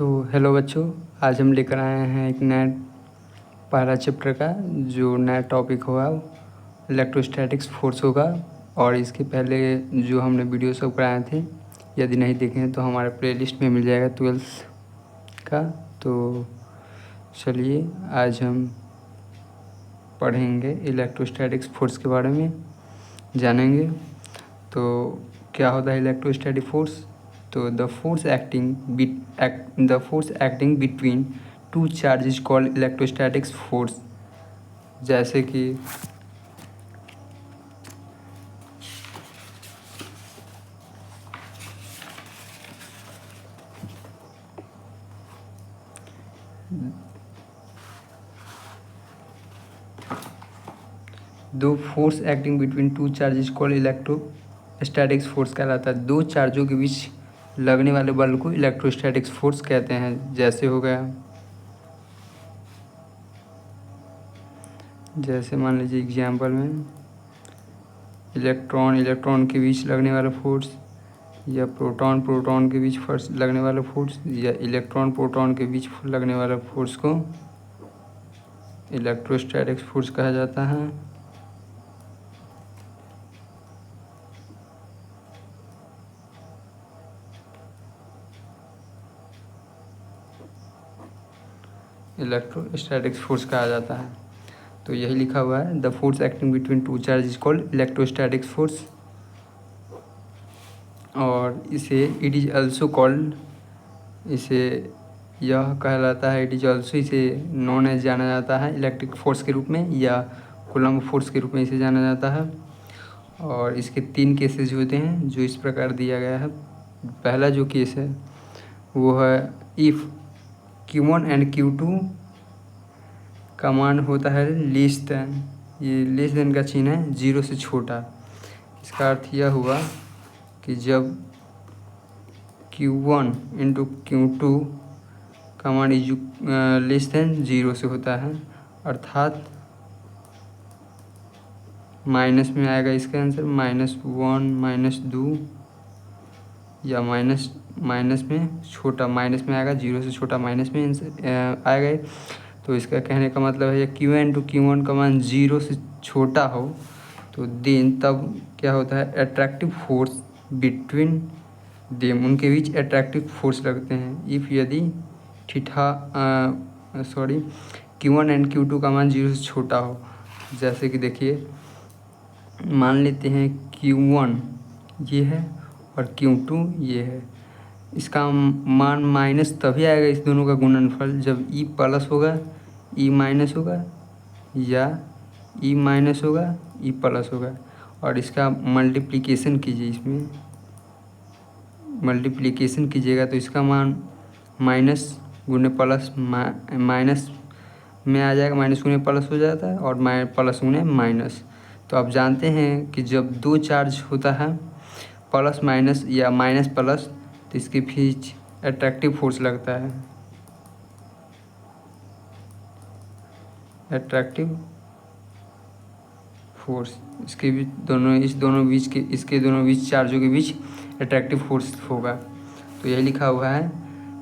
तो हेलो बच्चों, आज हम लेकर आए हैं एक नया पहला चैप्टर का जो नया टॉपिक होगा इलेक्ट्रोस्टैटिक्स फोर्स होगा। और इसके पहले जो हमने वीडियो सब कराए थे, यदि नहीं देखे हैं तो हमारे प्लेलिस्ट में मिल जाएगा 12th का। तो चलिए आज हम पढ़ेंगे इलेक्ट्रोस्टैटिक्स फोर्स के बारे में जानेंगे। तो क्या होता है इलेक्ट्रोस्टैटिक फोर्स? तो the force acting between two charge is called electrostatics force. जैसे कि दो force acting between two charge is called electrostatics force कहलाता है। दो चार्जों के बीच लगने वाले बल को इलेक्ट्रोस्टैटिक्स फोर्स कहते हैं। जैसे हो गया, जैसे मान लीजिए एग्जाम्पल में इलेक्ट्रॉन के बीच लगने वाला फोर्स, या प्रोटॉन के बीच फोर्स लगने वाला फोर्स, या इलेक्ट्रॉन प्रोटॉन के बीच लगने वाला फोर्स को इलेक्ट्रोस्टैटिक्स फोर्स कहा जाता है। इलेक्ट्रोस्टैटिक्स फोर्स कहा जाता है। तो यही लिखा हुआ है, the force acting between two charge is called electrostatics force. और इसे इट इज ऑल्सो कॉल्ड, इसे यह कहलाता है, इट इज ऑल्सो, इसे नॉन एज जाना जाता है इलेक्ट्रिक फोर्स के रूप में, या कूलम्ब फोर्स के रूप में इसे जाना जाता है। और इसके 3 केसेस होते हैं जो इस प्रकार दिया गया है। पहला जो केस है वो है इफ़ Q1 एंड Q2 का मान होता है लेस देन, ये लेस देन का चिन्ह है 0 से छोटा। इसका अर्थ यह हुआ कि जब Q1 इंटू Q2 का मान लेस देन 0 से होता है, अर्थात माइनस में आएगा इसका आंसर, -1 -2, या माइनस में छोटा, माइनस में आएगा, 0 से छोटा माइनस में आएगा। तो इसका कहने का मतलब है Q1 इंटू Q1 का मान 0 से छोटा हो तो देन तब क्या होता है, अट्रैक्टिव फोर्स बिटवीन देम, उनके बीच अट्रैक्टिव फोर्स लगते हैं। इफ़ यदि Q1 एंड Q2 का मान 0 से छोटा हो। जैसे कि देखिए, मान लेते हैं Q1 ये है और Q2 ये है। इसका मान माइनस तभी आएगा इस दोनों का गुणनफल जब E प्लस होगा E माइनस होगा, या E माइनस होगा E प्लस होगा। और इसका मल्टीप्लिकेशन कीजिए, इसमें मल्टीप्लिकेशन कीजिएगा तो इसका मान माइनस गुने प्लस माइनस में आ जाएगा, माइनस गुने प्लस हो जाता है, और प्लस गुने माइनस। तो आप जानते हैं कि जब दो चार्ज होता है प्लस माइनस या माइनस प्लस, तो इसके बीच अट्रैक्टिव फोर्स लगता है, अट्रैक्टिव फोर्स। इसके बीच इसके दोनों बीच चार्जों के बीच अट्रैक्टिव फोर्स होगा। तो यही लिखा हुआ है,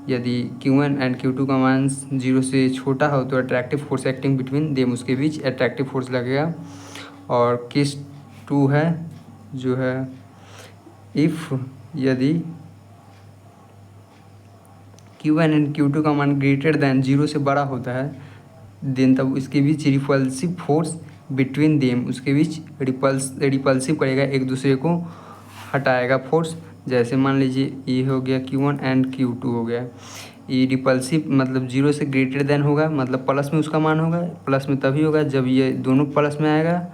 यदि Q1 एंड Q2 का मान 0 से छोटा हो तो attractive force acting between them, उसके बीच अट्रैक्टिव फोर्स लगेगा। और केस 2 है जो है इफ़ यदि Q1 एंड Q2 का मान ग्रेटर दैन 0 से बड़ा होता है देन तब इसके बीच रिपल्सिव फोर्स बिटवीन देम, उसके बीच रिपल्सिव करेगा, एक दूसरे को हटाएगा फोर्स। जैसे मान लीजिए ये हो गया Q1 एंड Q2 हो गया, ये रिपल्सिव मतलब 0 से ग्रेटर देन होगा, मतलब प्लस में उसका मान होगा। प्लस में तभी होगा जब ये दोनों प्लस में आएगा,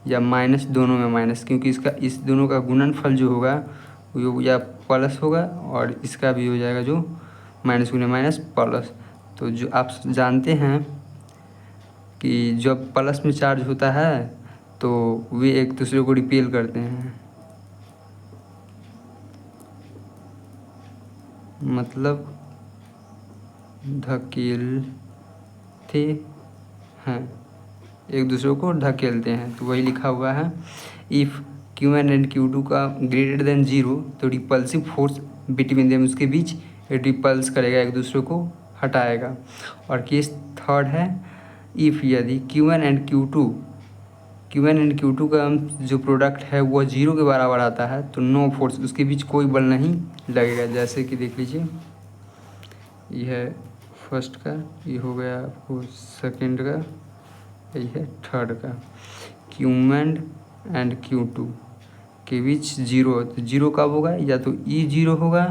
या माइनस दोनों में माइनस, क्योंकि इसका इस दोनों का गुणनफल जो होगा वो या प्लस होगा, और इसका भी हो जाएगा जो माइनस गुने माइनस प्लस। तो जो आप जानते हैं कि जब प्लस में चार्ज होता है तो वे एक दूसरे को रिपेल करते हैं, मतलब धकेलते हैं, एक दूसरे को धकेलते हैं। तो वही लिखा हुआ है, इफ़ Q1 एंड Q2 का ग्रेटर देन 0 तो रिपल्सिव फोर्स बिटवीन देम, उसके बीच रिपल्स करेगा, एक दूसरे को हटाएगा। और केस थर्ड है, इफ़ यदि Q1 एंड Q2 का जो प्रोडक्ट है वो 0 के बराबर आता है तो नो फोर्स, उसके बीच कोई बल नहीं लगेगा। जैसे कि देख लीजिए, ये है फर्स्ट का, ये हो गया आपको सेकंड का, ये है थर्ड का। Q1 एंड Q2 के बीच 0, तो 0 कब होगा? या तो E 0 होगा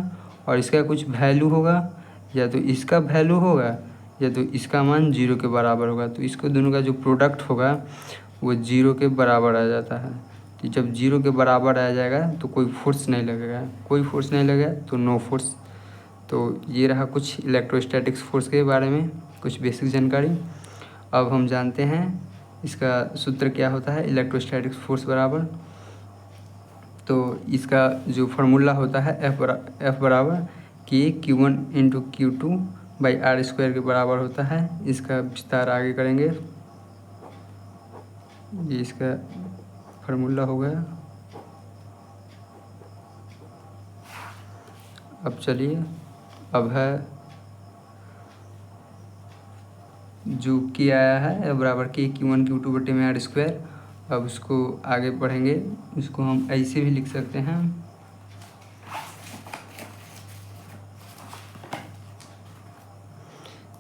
और इसका कुछ वैल्यू होगा, या तो इसका वैल्यू होगा, या तो इसका मान 0 के बराबर होगा। तो इसको दोनों का जो प्रोडक्ट होगा वो 0 के बराबर आ जाता है। तो जब 0 के बराबर आ जाएगा तो कोई फोर्स नहीं लगेगा, कोई फोर्स नहीं लगेगा तो नो फोर्स। तो ये रहा कुछ इलेक्ट्रोस्टैटिक्स फोर्स के बारे में कुछ बेसिक जानकारी। अब हम जानते हैं इसका सूत्र क्या होता है इलेक्ट्रोस्टैटिक्स फोर्स बराबर। तो इसका जो फार्मूला होता है F बराबर Q1 into Q2 by R square के बराबर होता है। इसका विस्तार आगे करेंगे। ये इसका फार्मूला हो गया। अब चलिए, अब है जो K आया है F बराबर Q1 Q2 बटे में आर स्क्वायर। अब उसको आगे पढ़ेंगे, इसको हम ऐसे भी लिख सकते हैं।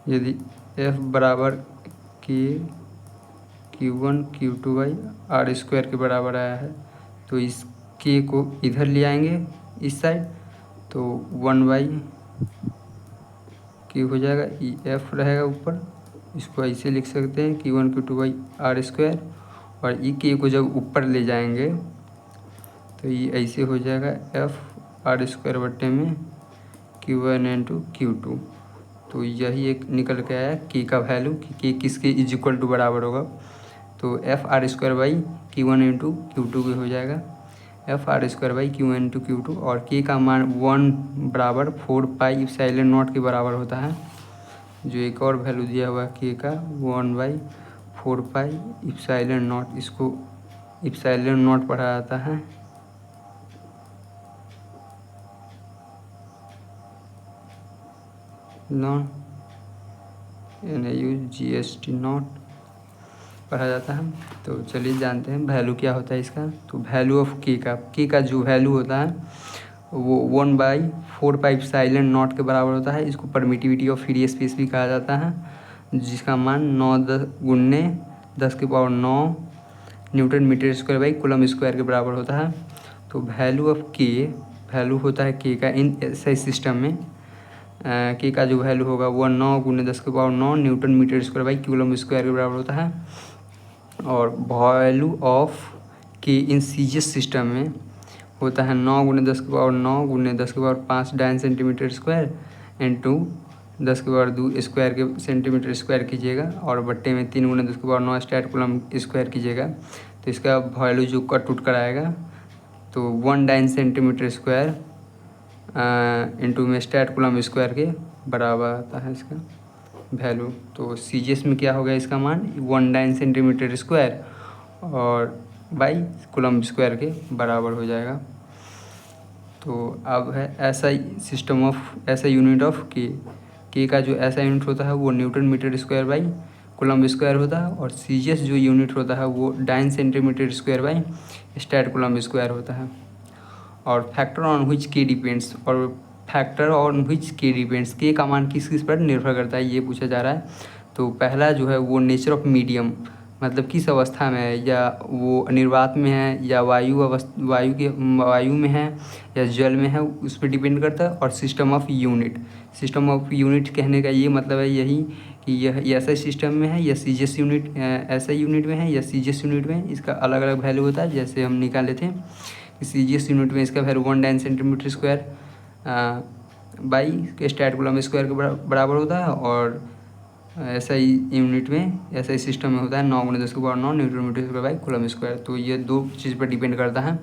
यदि F बराबर Q1 Q2 by R square के बराबर आया है तो इस K को इधर ले आएंगे इस साइड, तो 1 बाई Q हो जाएगा, F रहेगा ऊपर। इसको ऐसे लिख सकते हैं Q1 Q2 by R square. और K को जब ऊपर ले जाएंगे तो ये ऐसे हो जाएगा F आर स्क्वायर बटे में Q1 इंटू Q2। तो यही एक निकल के आया K का वैल्यू कि K किसके इज इक्वल टू बराबर होगा। तो F R square by Q1 into Q2 भी हो जाएगा F R square by Q1 into Q2। और K का मान 1 बराबर 4 पाई इप्सिलॉन नॉट के बराबर होता है। जो एक और वैल्यू दिया हुआ है K का 1 बाई 4 पाई इप्सिलॉन नॉट, इसको इप्सिलॉन नॉट पढ़ा जाता है। लॉन NAUGST नॉट पढ़ा जाता है। तो चलिए जानते हैं वैल्यू क्या होता है इसका। तो वैल्यू ऑफ K का जो वैल्यू होता है वो 1 बाई 4 पाई इप्सिलॉन नॉट के बराबर होता है। इसको परमिटिविटी ऑफ फ्री स्पेस भी कहा जाता है, जिसका मान 9 गुने 10⁻9 newton metre square by coulomb square के बराबर होता है। तो वैल्यू ऑफ K, वैल्यू होता है K का इन ऐसे सिस्टम में K का जो वैल्यू होगा वो 9 गुने 10⁻9 newton metre square by coulomb square के बराबर होता है। और value of K in CGS system में होता है 9 गुने 10⁻9 गुने 10⁵ dyne centimetre square into 10⁻2 square के सेंटीमीटर स्क्वायर कीजिएगा और बट्टे में 3 गुने 10⁻9 स्टैट कूलम स्क्वायर कीजिएगा। तो इसका वैल्यू जो कट उट कराएगा तो 1 डाइन सेंटीमीटर स्क्वायर इंटू में स्टैट कूलम स्क्वायर के बराबर आता है इसका वैल्यू। तो सीजीएस में क्या होगा इसका मान 1 डाइन सेंटीमीटर स्क्वायर और बाई कूलम स्क्वायर के बराबर हो जाएगा। तो अब है ऐसा सिस्टम ऑफ ऐसा यूनिट ऑफ K का जो ऐसा यूनिट होता है वो newton metre square by coulomb square होता है। और सीजीएस जो यूनिट होता है वो dyne centimetre square by stat coulomb square होता है। और factor on which K depends, और factor on which K depends, K का मान किस किस पर निर्भर करता है ये पूछा जा रहा है। तो पहला जो है वो नेचर ऑफ मीडियम, मतलब किस अवस्था में है, या वो निर्वात में है या वायु में है या जल में है, उस पर डिपेंड करता है। और सिस्टम ऑफ यूनिट कहने का ये मतलब है यही कि यह ऐसा सिस्टम में है या सीजीएस यूनिट ऐसा यूनिट में है या सीजीएस यूनिट में है, इसका अलग अलग वैल्यू होता है। जैसे हम निकाले थे सीजीएस यूनिट में इसका value 1 dyne centimetre square by के स्टैट कूलम स्क्वायर के बराबर होता है। और ऐसा ही यूनिट में ऐसा ही सिस्टम में होता है 9 गुने 10⁻9 newton metre square by coulomb square. तो ये दो चीज़ पर डिपेंड करता है।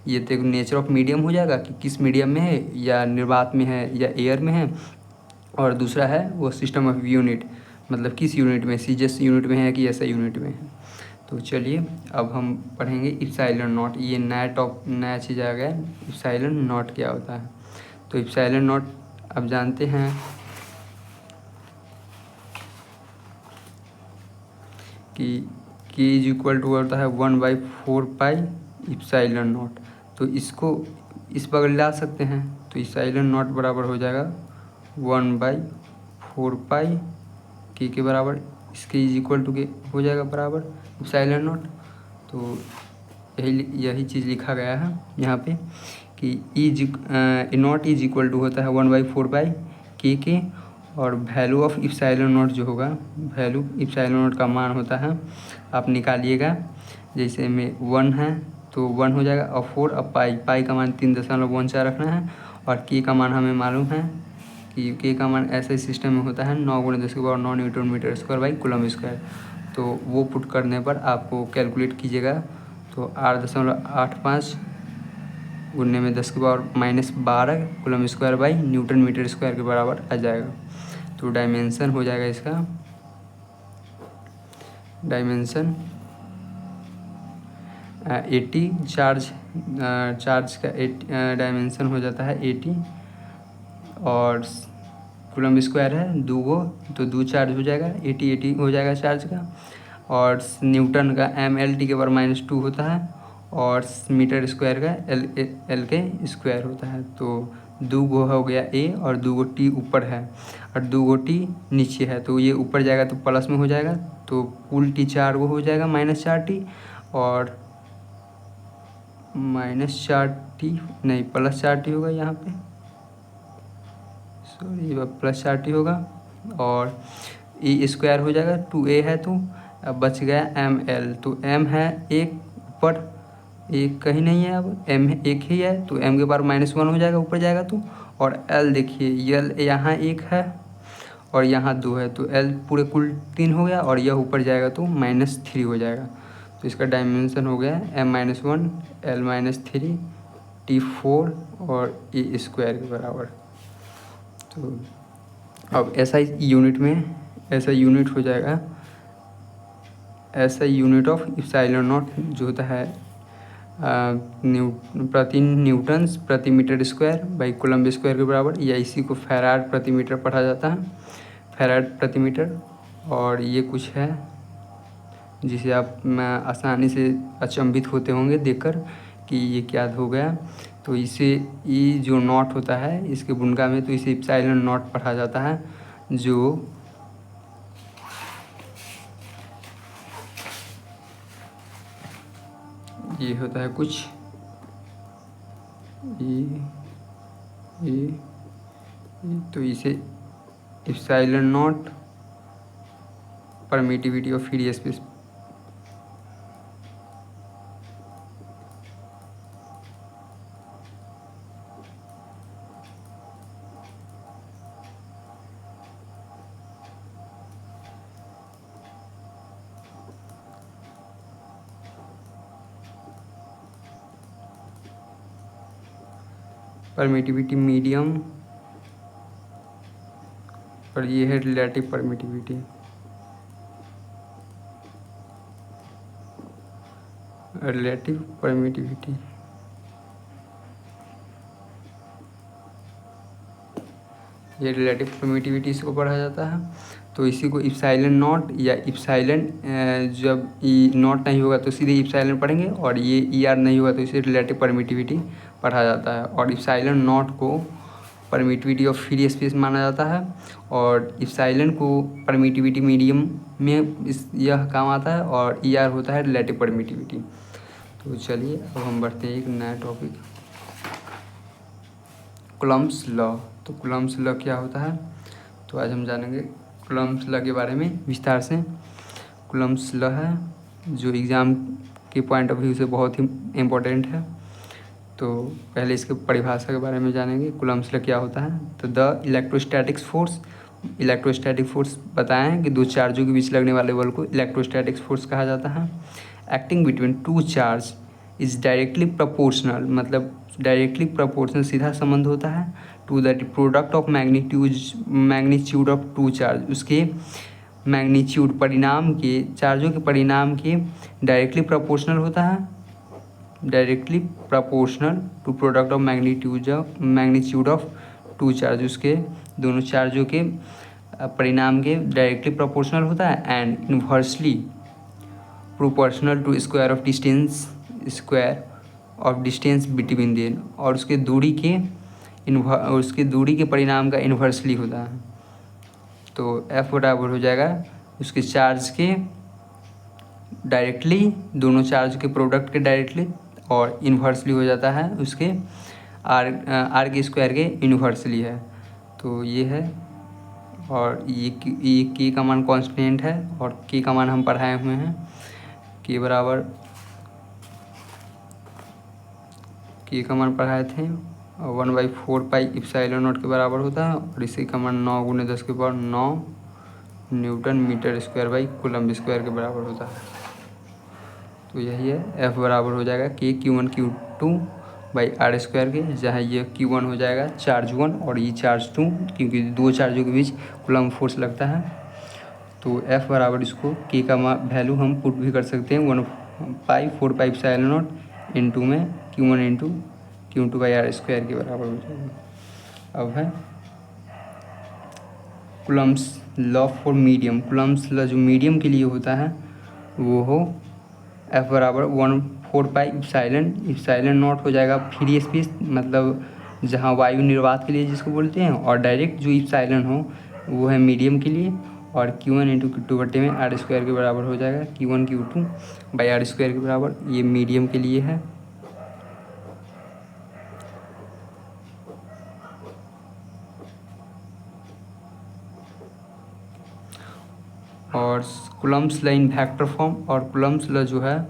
ये तो नेचर ऑफ मीडियम हो जाएगा कि किस मीडियम में है, या निर्वात में है या एयर में है। और दूसरा है वो सिस्टम ऑफ यूनिट, मतलब किस यूनिट में, सीजीएस यूनिट में है कि ऐसा यूनिट में है। तो चलिए अब हम पढ़ेंगे इप्सिलॉन नॉट। ये नया चीज़ आ गया, इप्सिलॉन नॉट क्या होता है। तो इप्सिलॉन नॉट अब जानते हैं कि k इज इक्वल टू होता है 1/4 इप्सिलॉन नॉट। तो इसको इस बगल ला सकते हैं, तो इप्सिलॉन नॉट बराबर हो जाएगा 1/4 के बराबर, इसके इज इक्वल टू के हो जाएगा बराबर इप्सिलॉन नॉट। तो यही चीज़ लिखा गया है यहाँ पे कि ई नॉट इज इक्वल टू होता है 1/4 के, और वैल्यू ऑफ इप्सिलॉन नॉट जो होगा, वैल्यू इप्सिलॉन नॉट का मान होता है, आप निकालिएगा। जैसे में 1 है तो 1 हो जाएगा, और 4 अब पाई का मान 3.14 रखना है, और के का मान हमें मालूम है कि के का मान ऐसे सिस्टम में होता है 9 × 10⁻9 newton metre square by coulomb square. तो वो पुट करने पर आपको कैलकुलेट कीजिएगा तो 8.85 गुणने में 10⁻−12 coulomb square by newton metre square के बराबर आ जाएगा। तो डायमेंशन हो जाएगा इसका, डायमेंशन 80, चार्ज का डायमेंशन हो जाता है 80, और कूलम स्क्वायर है 2 गो, तो 2 चार्ज हो जाएगा, 80 हो जाएगा चार्ज का। और न्यूटन का mLt के बराबर -2 होता है, और मीटर स्क्वायर का L के स्क्वायर होता है। तो 2 गो हो गया A, और 2 गो T ऊपर है और 2 गो T नीचे है, तो ये ऊपर जाएगा तो प्लस में हो जाएगा, तो कुल T 4 गो हो जाएगा -4T, और -4T नहीं +4T होगा यहाँ पे, सॉरी +4T होगा, और E स्क्वायर हो जाएगा, 2A है तो अब बच गया mL। तो m है एक ऊपर, एक कहीं नहीं है, अब m एक ही है तो m के पावर -1 हो जाएगा ऊपर जाएगा तो, और l देखिए l यहाँ 1 है और यहाँ 2 है, तो l पूरे कुल 3 हो गया, और यह ऊपर जाएगा तो -3 हो जाएगा। तो इसका डायमेंशन हो गया m-1 l-3 T4 और E स्क्वायर के बराबर। तो अब SI यूनिट में ऐसा यूनिट हो जाएगा, ऐसा यूनिट ऑफ इप्सिलॉन नॉट जो होता है प्रति न्यूटन्स प्रति metre square by coulomb square के बराबर, या इसी को फैराड प्रति मीटर पढ़ा जाता है, फैराड प्रति मीटर। और ये कुछ है जिसे आप आसानी से अचंभित होते होंगे देखकर कि ये क्या हो गया। तो इसे ई जो नॉट होता है इसके बुनगा में, तो इसे इप्सिलॉन नॉट पढ़ा जाता है, जो ये होता है कुछ ये तो इसे epsilon not permittivity of free space permittivity medium, और ये है रिलेटिव परमिटिविटी। रिलेटिव परमिटिविटी ये रिलेटिव परमिटिविटी इसको पढ़ा जाता है। तो इसी को इप्सिलॉन नॉट या इप्सिलॉन, जब ई नॉट नहीं होगा तो सीधे इप्सिलॉन पढ़ेंगे, और ये ई आर नहीं होगा तो इसे रिलेटिव परमिटिविटी पढ़ा जाता है। और इप्सिलॉन नॉट को परमिटिविटी ऑफ फ्री स्पेस माना जाता है, और इप्सिलॉन को परमिटिविटी मीडियम में यह काम आता है, और ई आर होता है रिलेटिव परमिटिविटी। तो चलिए अब हम बढ़ते हैं एक नया टॉपिक, कूलम्ब्स लॉ। तो कूलम्ब्स लॉ क्या होता है, तो आज हम जानेंगे कूलम्ब्स लॉ के बारे में विस्तार से। कूलम्ब्स लॉ है जो एग्ज़ाम के पॉइंट ऑफ व्यू से बहुत ही इम्पोर्टेंट है। तो पहले इसके परिभाषा के बारे में जानेंगे, कूलम्ब्स लॉ क्या होता है। तो the electrostatics force, electrostatic force बताएं कि दो चार्जों के बीच लगने वाले बल को इलेक्ट्रोस्टैटिक्स फोर्स कहा जाता है। Acting between two charge is directly proportional, मतलब डायरेक्टली प्रोपोर्शनल सीधा संबंध होता है to the product of magnitude of two charge, उसके मैग्नीट्यूड परिणाम के, चार्जों के परिणाम के डायरेक्टली प्रोपोर्शनल होता है, directly proportional to product of magnitude of two charge उसके दोनों चार्जों के परिणाम के डायरेक्टली प्रोपोर्शनल होता है and inversely proportional to square of distance between them, और उसके दूरी के परिणाम का इन्वर्सली होता है। तो F बराबर हो जाएगा उसके चार्ज के डायरेक्टली, दोनों चार्ज के प्रोडक्ट के डायरेक्टली, और इन्वर्सली हो जाता है उसके आर के स्क्वायर के इन्वर्सली है। तो ये है, और ये के का मान कांस्टेंट है और के का मान हम पढ़ाए हुए हैं। के बराबर के का मान पढ़ाए थे 1/4 पाई एप्सिलॉन नॉट के बराबर होता है, और इसी का मान 9 × 10⁹ newton metre square by coulomb square के बराबर होता है। तो यही है, F बराबर हो जाएगा के Q1 Q2 by R square के, जहाँ ये Q1 हो जाएगा चार्ज 1 और ये चार्ज 2, क्योंकि दो चार्जों के बीच कूलम्ब फोर्स लगता है। तो F बराबर इसको के का वैल्यू हम पुट भी कर सकते हैं 1/4 पाई एप्सिलॉन नॉट इंटू में Q1 into Q2 by R square के बराबर हो जाएगा। अब है Coulomb's law for medium. Coulomb's law जो मीडियम के लिए होता है वो हो F बराबर 1/4 पाई एप्सिलॉन नॉट हो जाएगा फ्री स्पेस, मतलब जहाँ वायु निर्वात के लिए जिसको बोलते हैं, और डायरेक्ट जो एप्सिलॉन हो वो है मीडियम के लिए, और Q1 इंटू Q2 बटे में आर स्क्वायर के बराबर हो जाएगा Q1 Q2 by R square के बराबर। ये मीडियम के लिए है। और Coulomb's law in vector form, और कूलम्ब्स लॉ जो है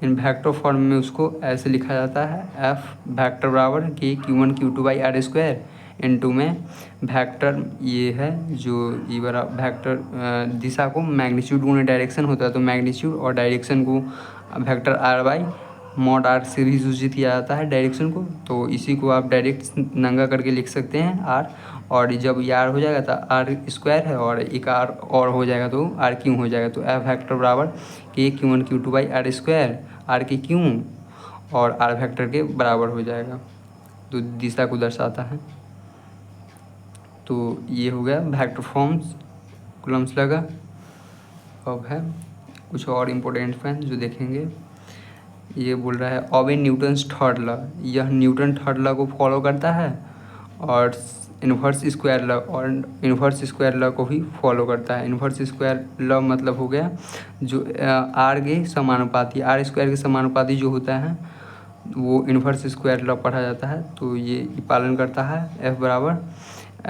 इन वेक्टर फॉर्म में उसको ऐसे लिखा जाता है F वेक्टर बराबर के Q1 Q2 by R square into में वेक्टर ये है जो ये बड़ा वेक्टर दिशा को मैग्नीट्यूड गुणे डायरेक्शन होता है, तो मैग्नीट्यूड और डायरेक्शन को vector R by mod R से भी सूचित किया जाता है डायरेक्शन को। तो इसी को आप डायरेक्ट नंगा करके लिख सकते हैं R, और जब ये R हो जाएगा तो R स्क्वायर है और एक R और हो जाएगा तो R क्यों हो जाएगा। तो F वेक्टर बराबर के Q1 Q2 by R square R के क्यों और R वेक्टर के बराबर हो जाएगा, तो दिशा को दर्शाता है। तो ये हो गया वेक्टर फॉर्म्स कूलम्ब्स लॉ का। अब है कुछ और इम्पोर्टेंट फैन जो देखेंगे। ये बोल रहा है ऑबे न्यूटन्स थर्ड लॉ। यह न्यूटन थर्ड लॉ को फॉलो करता है और इन्वर्स स्क्वायर लॉ को भी फॉलो करता है। इन्वर्स स्क्वायर लॉ मतलब हो गया जो आर के समानुपाती, आर स्क्वायर के समानुपाती जो होता है वो इन्वर्स स्क्वायर लॉ पढ़ा जाता है। तो ये पालन करता है। F बराबर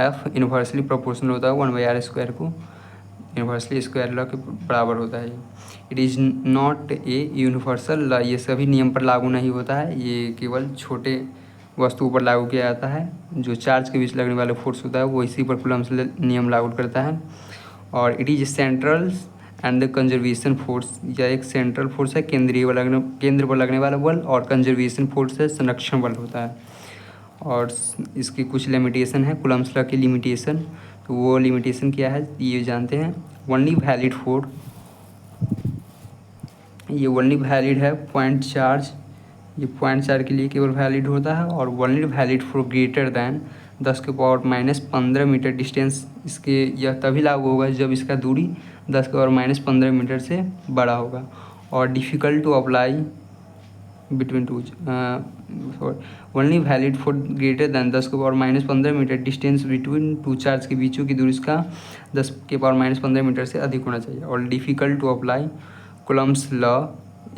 F इन्वर्सली प्रोपोर्शनल होता है 1/r स्क्वायर को इन्वर्सली स्क्वायर लॉ के बराबर होता है। It is not a universal law. ये सभी नियम पर लागू नहीं होता है, ये केवल छोटे वस्तुओं पर लागू किया जाता है। जो चार्ज के बीच लगने वाला फोर्स होता है वो इसी पर कूलम्ब्स नियम लागू करता है। और it is central and the conservation force. यह एक सेंट्रल फोर्स है, केंद्र पर लगने वाला बल, और कंजर्वेशन फोर्स है, संरक्षण बल होता है। और इसकी कुछ लिमिटेशन है कूलम्ब्स लॉ की लिमिटेशन। तो वो लिमिटेशन क्या है ये जानते हैं। ओनली वैलिड फोर्स, ये ओनली वैलिड है पॉइंट चार्ज, ये पॉइंट चार्ज के लिए केवल वैलिड होता है। और only valid for greater than 10⁻⁻15 metre distance. इसके यह तभी लागू होगा जब इसका दूरी 10⁻⁻15 मीटर से बड़ा होगा। और difficult to apply between two only valid for greater than 10⁻⁻15 metre distance between two charge के बीचों की दूरी इसका 10⁻⁻15 मीटर से अधिक होना चाहिए। और difficult to apply coulomb's law,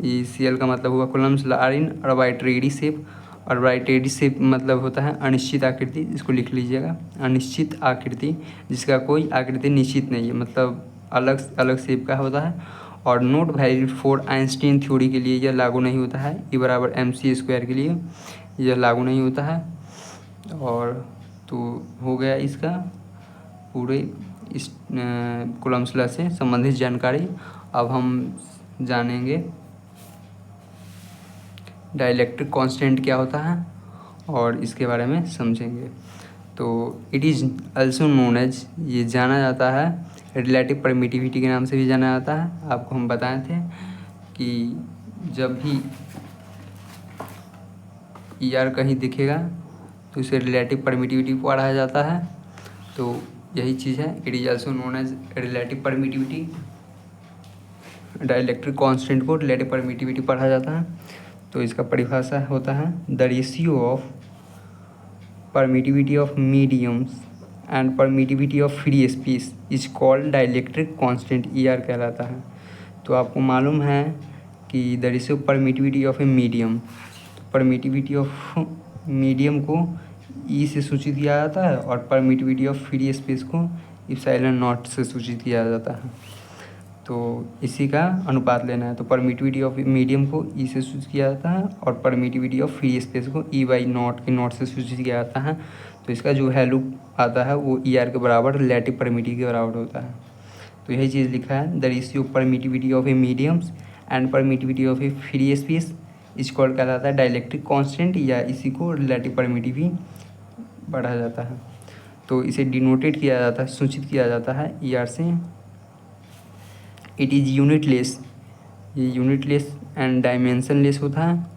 CL का मतलब हुआ coulomb's law are in arbitrary shape. Arbitrary shape मतलब होता है अनिश्चित आकृति, इसको लिख लीजिएगा। अनिश्चित आकृति जिसका कोई आकृति निश्चित नहीं है, मतलब अलग अलग शेप का होता है। और note valid for Einstein theory के लिए यह लागू नहीं होता है। E बराबर mc स्क्वायर के लिए यह लागू नहीं होता है। और तो हो गया इसका पूरे इस कूलम्ब्स लॉ से संबंधित जानकारी। अब हम जानेंगे डाइलेक्ट्रिक कांस्टेंट क्या होता है और इसके बारे में समझेंगे। तो it is also known as, ये जाना जाता है रिलेटिव परमिटिविटी के नाम से भी जाना जाता है। आपको हम बताए थे कि जब भी ER कहीं दिखेगा तो इसे रिलेटिव परमिटिविटी पढ़ा जाता है। तो यही चीज़ है, it is also known as relative permittivity. Dielectric constant को रिलेटिव परमिटिविटी पढ़ा जाता है। तो इसका परिभाषा होता है the ratio of permittivity of mediums and permittivity of free space is called dielectric constant, ER कहलाता है। तो आपको मालूम है कि the ratio permittivity of a medium, permittivity of medium को E से सूचित किया जाता है और परमिटिविटी ऑफ फ्री स्पेस को इप्सिलॉन नॉट से सूचित किया जाता है। तो इसी का अनुपात लेना है। तो परमिटिविटी ऑफ मीडियम को E से सूचित किया जाता है और परमिटिविटी ऑफ फ्री स्पेस को E/नॉट के नॉट से सूचित किया जाता है। तो इसका जो वैल्यू आता है वो ER के बराबर रिलेटिव परमिटिविटी के बराबर होता है। तो यही चीज़ लिखा है the ratio permittivity of A mediums and permittivity of A free space is called कहलाता है डाइलेक्ट्रिक कांस्टेंट, या इसी को रिलेटिव परमिटिविटी पढ़ा जाता है। तो इसे डिनोटेड किया जाता है, सूचित किया जाता है ER से। इट इज़ यूनिटलेस, ये यूनिटलेस एंड डायमेंशनलेस होता है।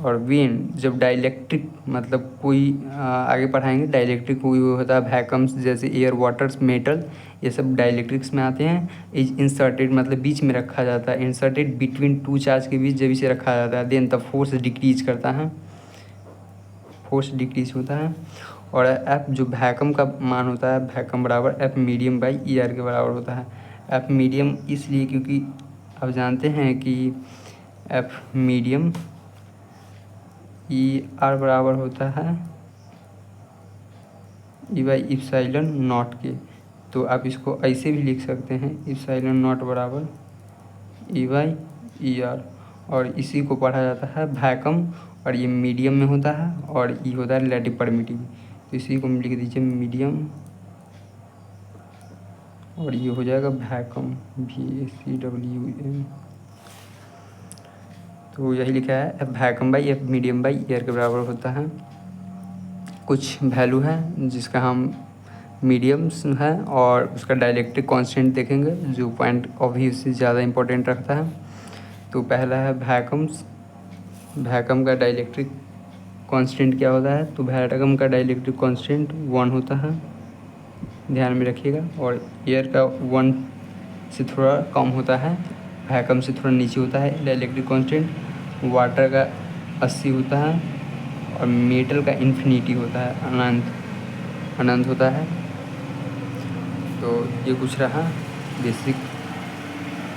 और वेन जब डाइलेक्ट्रिक मतलब कोई आगे पढ़ाएंगे, डाइलेक्ट्रिक कोई होता है वैक्यूम्स जैसे एयर, वाटर्स, मेटल, ये सब डाइलेक्ट्रिक्स में आते हैं। इज इंसर्टेड मतलब बीच में रखा जाता है, इंसर्टेड बिटवीन टू चार्ज के बीच जब इसे रखा जाता है, देन द फोर्स डिक्रीज करता है, फोर्स डिक्रीज होता है। और एफ जो वैक्यूम का मान होता है, वैक्यूम बराबर एफ मीडियम बाई ER के बराबर होता है। एफ मीडियम इसलिए क्योंकि आप जानते हैं कि एफ मीडियम ER बराबर होता है E/इप्सिलॉन नॉट के। तो आप इसको ऐसे भी लिख सकते हैं, इप्सिलॉन नॉट बराबर E/ER। और इसी को पढ़ा जाता है वैक्यूम, और ये मीडियम में होता है और E होता है रिलेटिव परमिटिविटी। तो इसी को लिख दीजिए मीडियम, और ये हो जाएगा वैक्यूम, VACWM। तो यही लिखा है F vacuum by F medium by ER के बराबर होता है। कुछ वैल्यू है जिसका हम मीडियम्स है और उसका डाइलेक्ट्रिक कांस्टेंट देखेंगे जो पॉइंट ऑफ व्यू से ज़्यादा इंपॉर्टेंट रखता है। तो पहला है वैक्यूम्स, वैक्यूम का डाइलेक्ट्रिक कांस्टेंट क्या होता है। तो वैक्यूम का डाइलेक्ट्रिक कांस्टेंट 1 होता है, ध्यान में रखिएगा। और एयर का 1 से थोड़ा कम होता है, वैक्यूम से थोड़ा नीचे होता है डाइलेक्ट्रिक कांस्टेंट। वाटर का 80 होता है और मेटल का इन्फिनिटी होता है, अनंत होता है। तो ये कुछ रहा बेसिक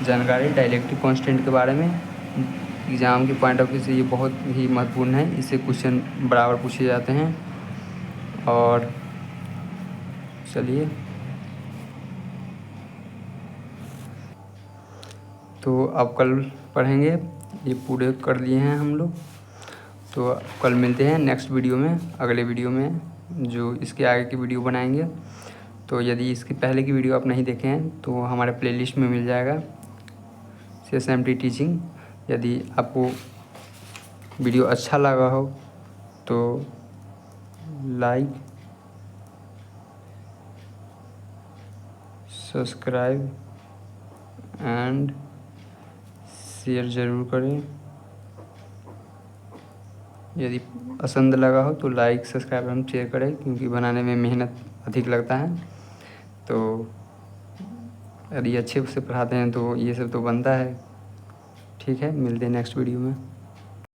जानकारी डाइलेक्ट्रिक कांस्टेंट के बारे में। एग्ज़ाम के पॉइंट ऑफ व्यू से ये बहुत ही महत्वपूर्ण है, इससे क्वेश्चन बराबर पूछे जाते हैं। और चलिए, तो अब कल पढ़ेंगे, ये पूरे कर लिए हैं हम लोग। तो कल मिलते हैं नेक्स्ट वीडियो में, अगले वीडियो में जो इसके आगे की वीडियो बनाएंगे। तो यदि इसके पहले की वीडियो आप नहीं देखे हैं तो हमारे प्लेलिस्ट में मिल जाएगा CSMT टीचिंग। यदि आपको वीडियो अच्छा लगा हो तो लाइक, सब्सक्राइब एंड शेयर ज़रूर करें। यदि पसंद लगा हो तो लाइक, सब्सक्राइब एंड शेयर करें, क्योंकि बनाने में मेहनत अधिक लगता है। तो यदि अच्छे से पढ़ाते हैं तो ये सब तो बनता है। ठीक है, मिलते हैं नेक्स्ट वीडियो में।